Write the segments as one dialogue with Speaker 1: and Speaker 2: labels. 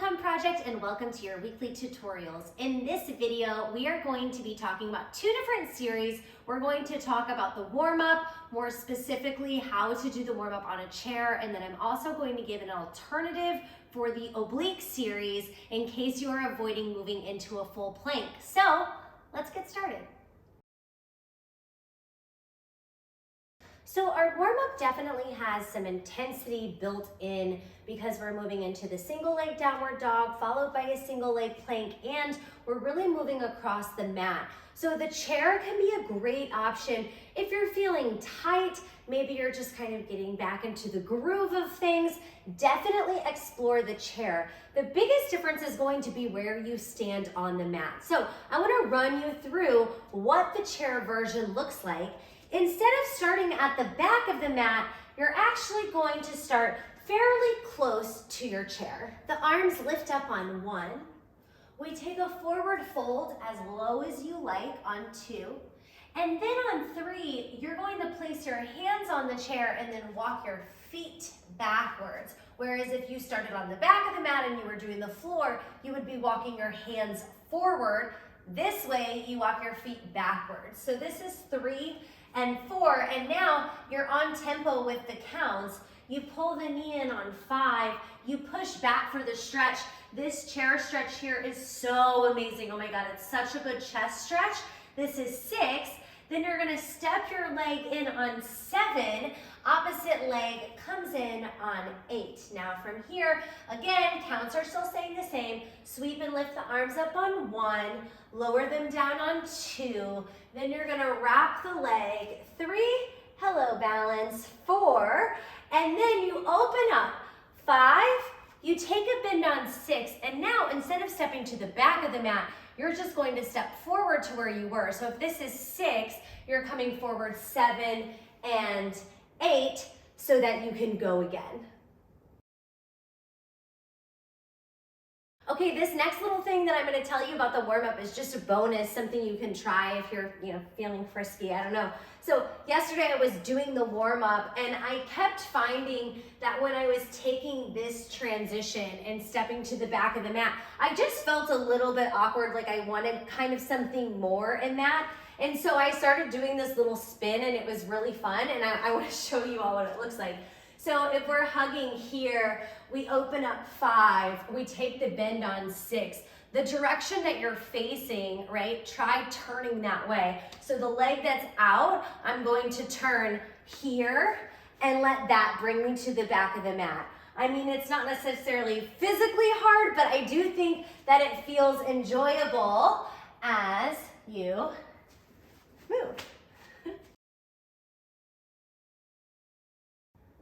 Speaker 1: Welcome Project and welcome to your weekly tutorials. In this video, we are going to be talking about two different series. We're going to talk about the warm-up, more specifically how to do the warm-up on a chair, and then I'm also going to give an alternative for the oblique series in case you are avoiding moving into a full plank. So let's get started. So our warm-up definitely has some intensity built in because we're moving into the single leg downward dog followed by a single leg plank, and we're really moving across the mat. So the chair can be a great option if you're feeling tight, maybe you're just kind of getting back into the groove of things. Definitely explore the chair. The biggest difference is going to be where you stand on the mat. So I want to run you through what the chair version looks like. Instead of starting at the back of the mat, you're actually going to start fairly close to your chair. The arms lift up on 1. We take a forward fold as low as you like on 2. And then on 3, you're going to place your hands on the chair and then walk your feet backwards. Whereas if you started on the back of the mat and you were doing the floor, you would be walking your hands forward. This way, you walk your feet backwards. So this is 3 and 4, and now you're on tempo with the counts. You pull the knee in on 5, you push back for the stretch. This chair stretch here is so amazing. Oh my God, it's such a good chest stretch. This is 6. Then you're gonna step your leg in on 7, opposite leg comes in on 8. Now from here, again, counts are still staying the same. Sweep and lift the arms up on 1, lower them down on 2, then you're gonna wrap the leg, 3, hello balance, 4, and then you open up, 5, you take a bend on 6, and now instead of stepping to the back of the mat, you're just going to step forward to where you were. So if this is 6, you're coming forward 7 and 8 so that you can go again. Okay, this next little thing that I'm going to tell you about the warm-up is just a bonus, something you can try if you're, feeling frisky, I don't know. So yesterday I was doing the warm-up and I kept finding that when I was taking this transition and stepping to the back of the mat, I just felt a little bit awkward, like I wanted kind of something more in that. And so I started doing this little spin and it was really fun, and I want to show you all what it looks like. So if we're hugging here, we open up 5, we take the bend on 6. The direction that you're facing, right, try turning that way. So the leg that's out, I'm going to turn here and let that bring me to the back of the mat. I mean, it's not necessarily physically hard, but I do think that it feels enjoyable as you move.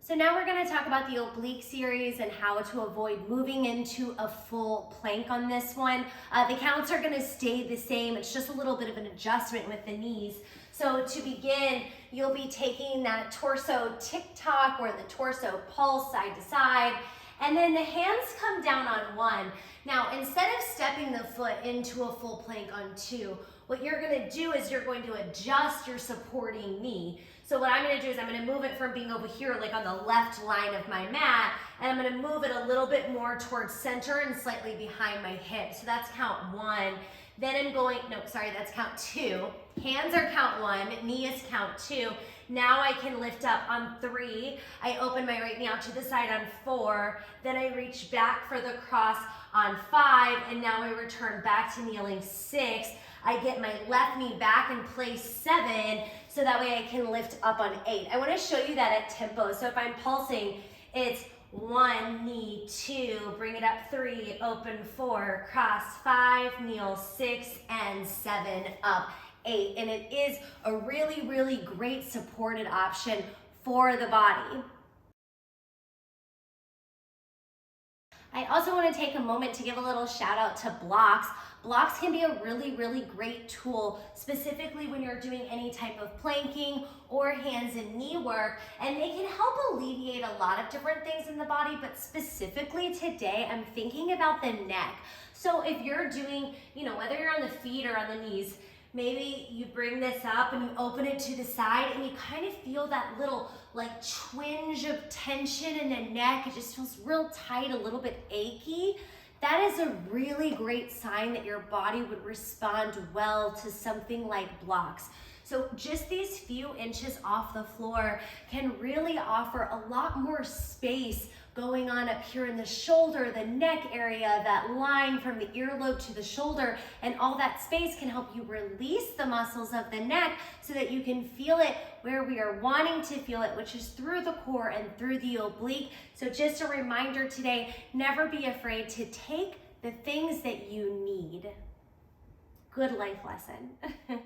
Speaker 1: So now we're going to talk about the oblique series and how to avoid moving into a full plank on this one. The counts are going to stay the same. It's just a little bit of an adjustment with the knees. So to begin, you'll be taking that torso tick-tock or the torso pulse side to side, and then the hands come down on 1. Now, instead of stepping the foot into a full plank on 2, what you're going to do is you're going to adjust your supporting knee. So what I'm going to do is I'm going to move it from being over here, like on the left line of my mat, and I'm going to move it a little bit more towards center and slightly behind my hip. So that's count 1. Then I'm going, that's count 2. Hands are count 1, knee is count 2. Now I can lift up on 3. I open my right knee out to the side on 4. Then I reach back for the cross on 5, and now I return back to kneeling 6. I get my left knee back in place 7, so that way I can lift up on 8. I want to show you that at tempo. So if I'm pulsing, it's 1, knee, 2, bring it up 3, open 4, cross 5, kneel 6, and 7, up 8. And it is a really, really great supported option for the body. I also want to take a moment to give a little shout out to blocks. Blocks can be a really, really great tool, specifically when you're doing any type of planking or hands and knee work, and they can help alleviate a lot of different things in the body, but specifically today, I'm thinking about the neck. So if you're doing, whether you're on the feet or on the knees, maybe you bring this up and you open it to the side and you kind of feel that little like twinge of tension in the neck. It just feels real tight, a little bit achy. that is a really great sign that your body would respond well to something like blocks. So just these few inches off the floor can really offer a lot more space going on up here in the shoulder, the neck area, that line from the earlobe to the shoulder, and all that space can help you release the muscles of the neck so that you can feel it where we are wanting to feel it, which is through the core and through the oblique. So just a reminder today, never be afraid to take the things that you need. Good life lesson.